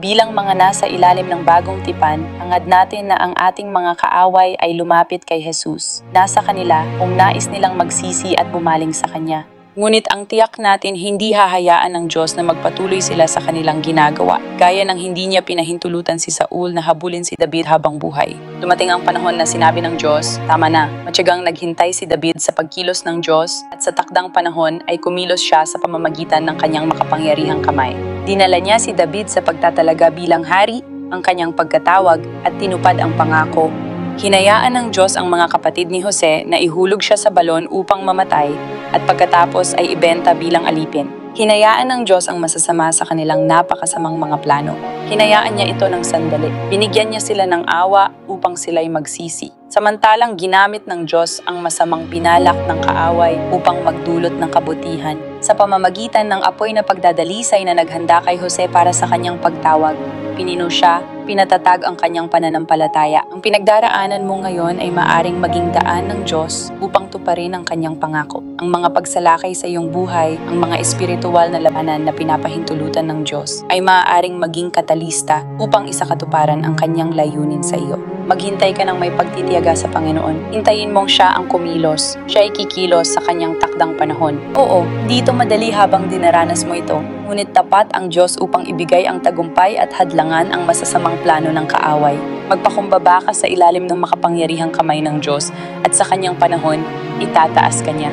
Bilang mga nasa ilalim ng bagong tipan, hangad natin na ang ating mga kaaway ay lumapit kay Jesus. Nasa kanila kung nais nilang magsisi at bumaling sa Kanya. Ngunit ang tiyak natin hindi hahayaan ng Diyos na magpatuloy sila sa kanilang ginagawa, gaya ng hindi niya pinahintulutan si Saul na habulin si David habang buhay. Dumating ang panahon na sinabi ng Diyos, tama na, matyagang naghintay si David sa pagkilos ng Diyos at sa takdang panahon ay kumilos siya sa pamamagitan ng kanyang makapangyarihang kamay. Dinala niya si David sa pagtatalaga bilang hari, ang kanyang pagkatawag at tinupad ang pangako. Hinayaan ng Diyos ang mga kapatid ni Jose na ihulog siya sa balon upang mamatay at pagkatapos ay ibenta bilang alipin. Hinayaan ng Diyos ang masasama sa kanilang napakasamang mga plano. Hinayaan niya ito ng sandali. Binigyan niya sila ng awa upang sila'y magsisi. Samantalang ginamit ng Diyos ang masamang pinalak ng kaaway upang magdulot ng kabutihan. Sa pamamagitan ng apoy na pagdadalisay na naghanda kay Jose para sa kanyang pagtawag, pinino siya, pinatatag ang kanyang pananampalataya. Ang pinagdaraanan mo ngayon ay maaring maging daan ng Diyos upang tuparin ang kanyang pangako. Ang mga pagsalakay sa iyong buhay, ang mga espiritual na labanan na pinapahintulutan ng Diyos ay maaaring maging katalista upang isakatuparan ang kanyang layunin sa iyo. Maghintay ka ng may pagtitiyaga sa Panginoon. Hintayin mong siya ang kumilos. Siya ay kikilos sa kanyang takdang panahon. Oo, dito madali habang dinaranas mo ito. Ngunit tapat ang Diyos upang ibigay ang tagumpay at hadlangan ang masasamang plano ng kaaway. Magpakumbaba ka sa ilalim ng makapangyarihang kamay ng Diyos at sa kanyang panahon, itataas ka niya.